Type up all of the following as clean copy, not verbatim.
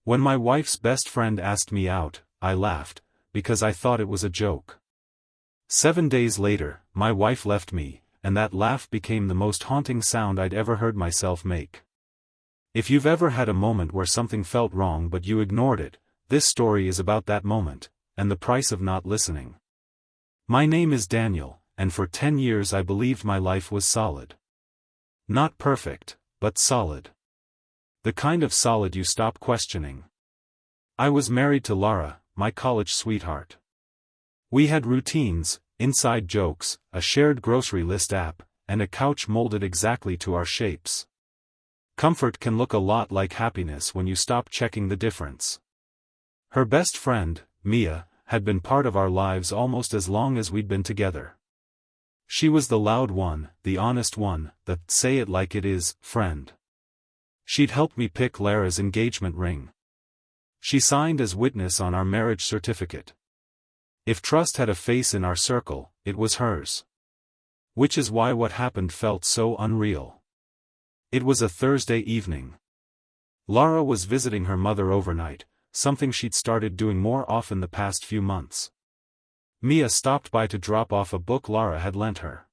When my wife's best friend asked me out, I laughed, because I thought it was a joke. 7 days later, my wife left me, and that laugh became the most haunting sound I'd ever heard myself make. If you've ever had a moment where something felt wrong but you ignored it, this story is about that moment, and the price of not listening. My name is Daniel, and for 10 years I believed my life was solid. Not perfect, but solid. The kind of solid you stop questioning. I was married to Laura, my college sweetheart. We had routines, inside jokes, a shared grocery list app, and a couch molded exactly to our shapes. Comfort can look a lot like happiness when you stop checking the difference. Her best friend, Mia, had been part of our lives almost as long as we'd been together. She was the loud one, the honest one, the say-it-like-it-is friend. She'd helped me pick Lara's engagement ring. She signed as witness on our marriage certificate. If trust had a face in our circle, it was hers. Which is why what happened felt so unreal. It was a Thursday evening. Lara was visiting her mother overnight, something she'd started doing more often the past few months. Mia stopped by to drop off a book Lara had lent her.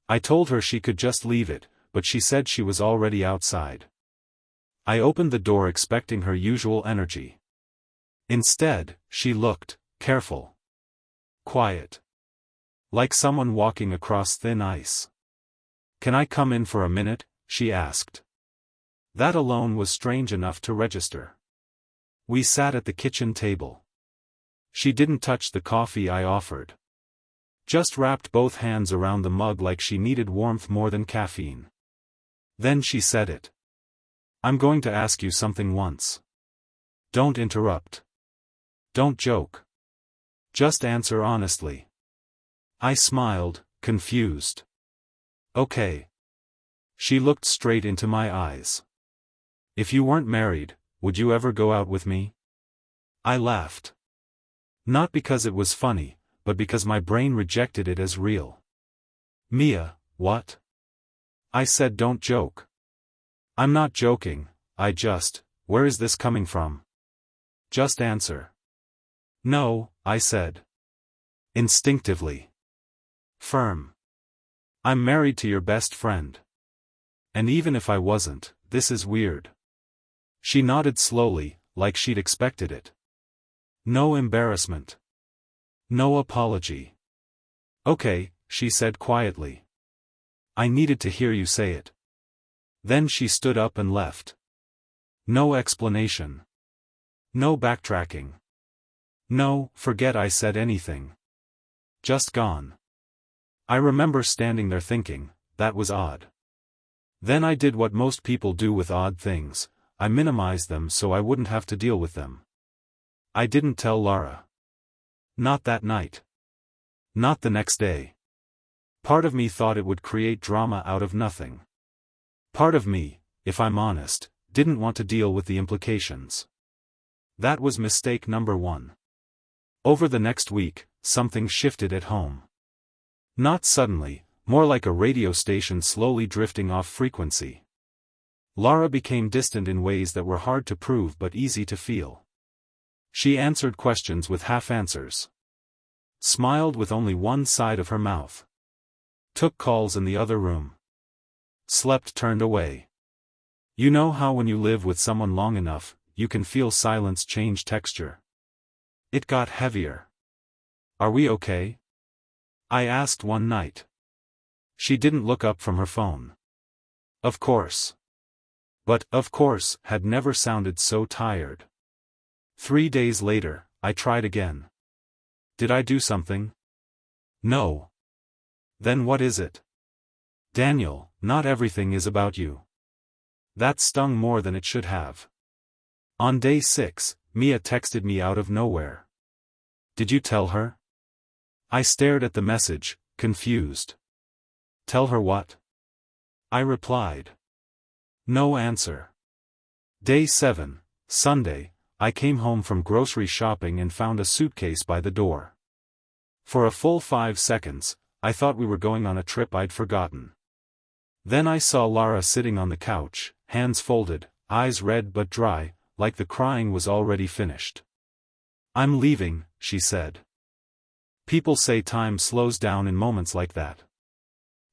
I told her she could just leave it, but she said she was already outside. I opened the door expecting her usual energy. Instead, she looked careful. Quiet. Like someone walking across thin ice. "Can I come in for a minute?" she asked. That alone was strange enough to register. We sat at the kitchen table. She didn't touch the coffee I offered. Just wrapped both hands around the mug like she needed warmth more than caffeine. Then she said it. "I'm going to ask you something once. Don't interrupt. Don't joke. Just answer honestly." I smiled, confused. "Okay." She looked straight into my eyes. "If you weren't married, would you ever go out with me?" I laughed. Not because it was funny, but because my brain rejected it as real. "Mia, what?" I said, "Don't joke." "I'm not joking, where is this coming from? Just answer." "No," I said. Instinctively. Firm. "I'm married to your best friend. And even if I wasn't, this is weird." She nodded slowly, like she'd expected it. No embarrassment. No apology. "Okay," she said quietly. "I needed to hear you say it." Then she stood up and left. No explanation. No backtracking. No, forget I said anything. Just gone. I remember standing there thinking, that was odd. Then I did what most people do with odd things, I minimized them so I wouldn't have to deal with them. I didn't tell Lara. Not that night. Not the next day. Part of me thought it would create drama out of nothing. Part of me, if I'm honest, didn't want to deal with the implications. That was mistake number 1. Over the next week, something shifted at home. Not suddenly, more like a radio station slowly drifting off frequency. Lara became distant in ways that were hard to prove but easy to feel. She answered questions with half-answers. Smiled with only one side of her mouth. Took calls in the other room. Slept turned away. You know how when you live with someone long enough, you can feel silence change texture. It got heavier. "Are we okay?" I asked one night. She didn't look up from her phone. Of course. But, of course, had never sounded so tired. 3 days later, I tried again. Did I do something? No. Then what is it? "Daniel, not everything is about you." That stung more than it should have. On day 6, Mia texted me out of nowhere. "Did you tell her?" I stared at the message, confused. "Tell her what?" I replied. No answer. Day 7, Sunday, I came home from grocery shopping and found a suitcase by the door. For a full 5 seconds, I thought we were going on a trip I'd forgotten. Then I saw Lara sitting on the couch, hands folded, eyes red but dry, like the crying was already finished. "I'm leaving," she said. People say time slows down in moments like that.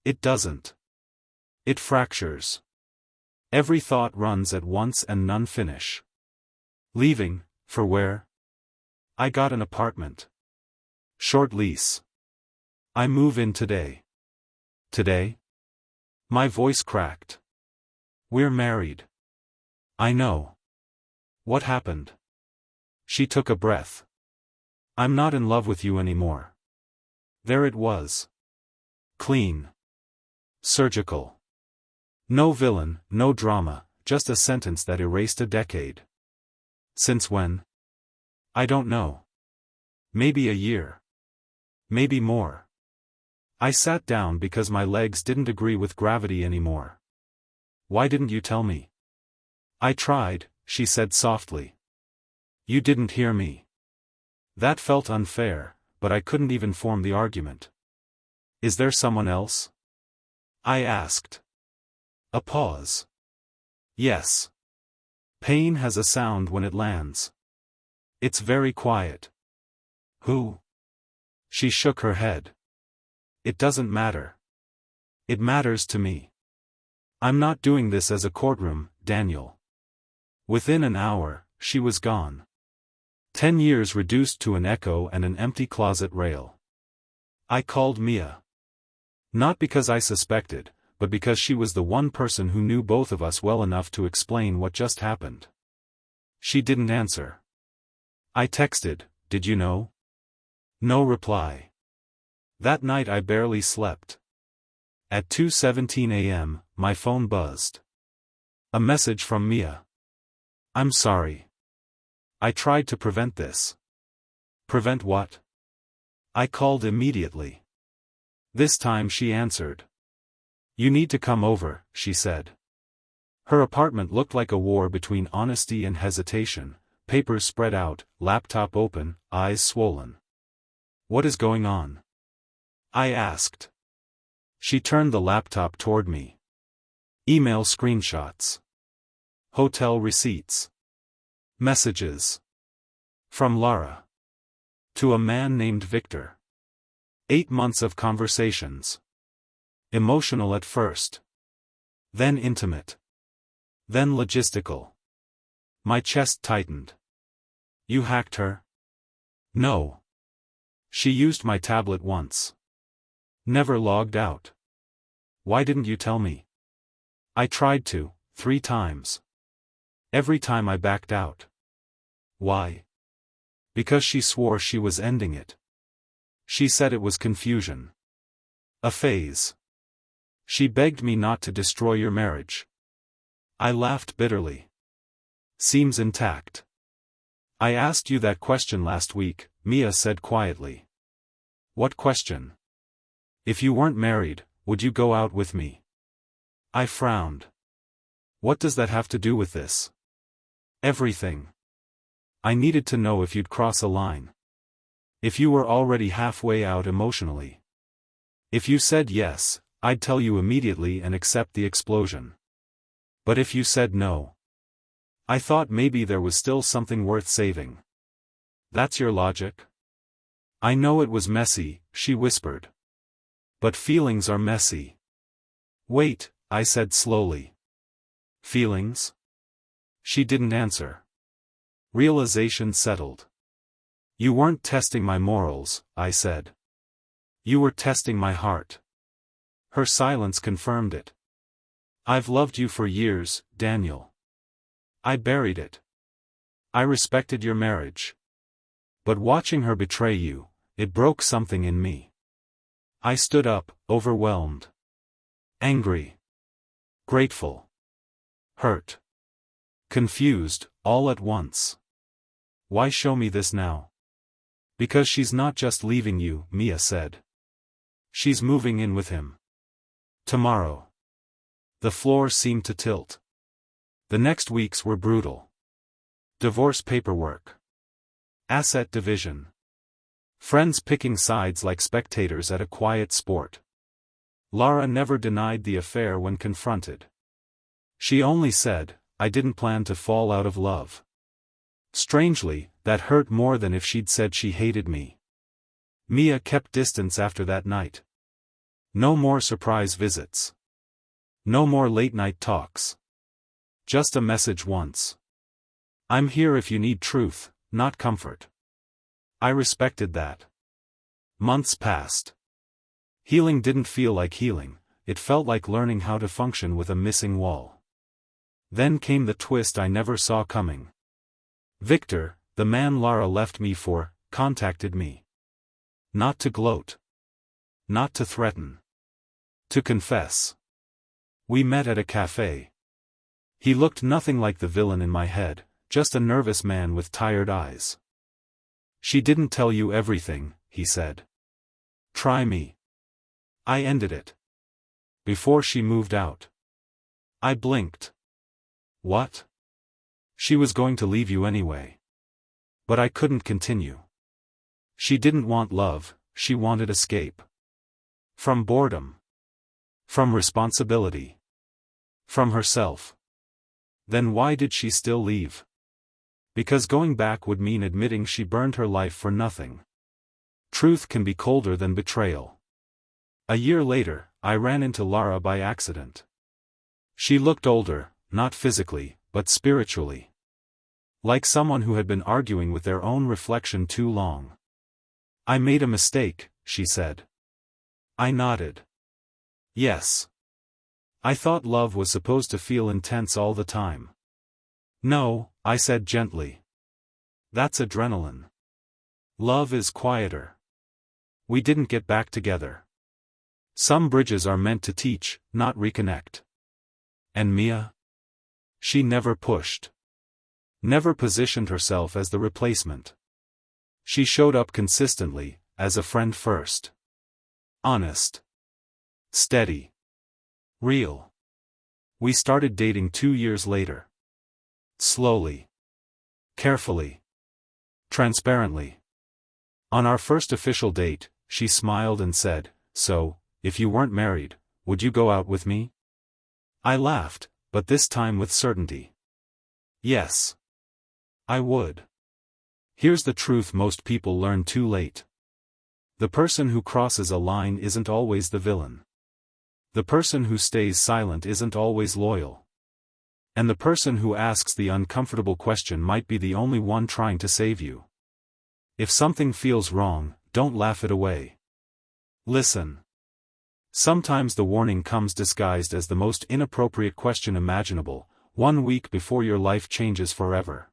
It doesn't. It fractures. Every thought runs at once and none finish. Leaving, for where? I got an apartment. Short lease. I move in today. Today? My voice cracked. We're married. I know. What happened? She took a breath. I'm not in love with you anymore. There it was. Clean. Surgical. No villain, no drama, just a sentence that erased a decade. Since when? I don't know. Maybe a year. Maybe more. I sat down because my legs didn't agree with gravity anymore. Why didn't you tell me? I tried, she said softly. You didn't hear me. That felt unfair, but I couldn't even form the argument. Is there someone else? I asked. A pause. Yes. Pain has a sound when it lands. It's very quiet. Who? She shook her head. It doesn't matter. It matters to me. I'm not doing this as a courtroom, Daniel. Within an hour, she was gone. 10 years reduced to an echo and an empty closet rail. I called Mia. Not because I suspected, but because she was the one person who knew both of us well enough to explain what just happened. She didn't answer. I texted, "Did you know?" No reply. That night I barely slept. At 2:17 a.m., my phone buzzed. A message from Mia. I'm sorry. I tried to prevent this. Prevent what? I called immediately. This time she answered. You need to come over, she said. Her apartment looked like a war between honesty and hesitation, papers spread out, laptop open, eyes swollen. What is going on? I asked. She turned the laptop toward me. Email screenshots. Hotel receipts. Messages. From Lara. To a man named Victor. 8 months of conversations. Emotional at first. Then intimate. Then logistical. My chest tightened. You hacked her? No. She used my tablet once. Never logged out. Why didn't you tell me? I tried to, 3 times. Every time I backed out. Why? Because she swore she was ending it. She said it was confusion. A phase. She begged me not to destroy your marriage. I laughed bitterly. Seems intact. I asked you that question last week, Mia said quietly. What question? If you weren't married, would you go out with me? I frowned. What does that have to do with this? Everything. I needed to know if you'd cross a line. If you were already halfway out emotionally. If you said yes, I'd tell you immediately and accept the explosion. But if you said no, I thought maybe there was still something worth saving. That's your logic? I know it was messy, she whispered. But feelings are messy. Wait, I said slowly. Feelings? She didn't answer. Realization settled. You weren't testing my morals, I said. You were testing my heart. Her silence confirmed it. I've loved you for years, Daniel. I buried it. I respected your marriage. But watching her betray you, it broke something in me. I stood up, overwhelmed. Angry. Grateful. Hurt. Confused, all at once. Why show me this now? Because she's not just leaving you, Mia said. She's moving in with him. Tomorrow. The floor seemed to tilt. The next weeks were brutal. Divorce paperwork. Asset division. Friends picking sides like spectators at a quiet sport. Lara never denied the affair when confronted. She only said, I didn't plan to fall out of love. Strangely, that hurt more than if she'd said she hated me. Mia kept distance after that night. No more surprise visits. No more late-night talks. Just a message once. I'm here if you need truth, not comfort. I respected that. Months passed. Healing didn't feel like healing, it felt like learning how to function with a missing wall. Then came the twist I never saw coming. Victor, the man Lara left me for, contacted me. Not to gloat. Not to threaten. To confess. We met at a cafe. He looked nothing like the villain in my head, just a nervous man with tired eyes. She didn't tell you everything, he said. Try me. I ended it. Before she moved out. I blinked. What? She was going to leave you anyway. But I couldn't continue. She didn't want love, she wanted escape. From boredom. From responsibility. From herself. Then why did she still leave? Because going back would mean admitting she burned her life for nothing. Truth can be colder than betrayal. A year later, I ran into Lara by accident. She looked older, not physically, but spiritually. Like someone who had been arguing with their own reflection too long. I made a mistake, she said. I nodded. Yes. I thought love was supposed to feel intense all the time. No, I said gently. That's adrenaline. Love is quieter. We didn't get back together. Some bridges are meant to teach, not reconnect. And Mia? She never pushed. Never positioned herself as the replacement. She showed up consistently, as a friend first. Honest. Steady. Real. We started dating 2 years later. Slowly. Carefully. Transparently. On our first official date, she smiled and said, "So, if you weren't married, would you go out with me?" I laughed, but this time with certainty. Yes. I would. Here's the truth most people learn too late. The person who crosses a line isn't always the villain. The person who stays silent isn't always loyal. And the person who asks the uncomfortable question might be the only one trying to save you. If something feels wrong, don't laugh it away. Listen. Sometimes the warning comes disguised as the most inappropriate question imaginable, 1 week before your life changes forever.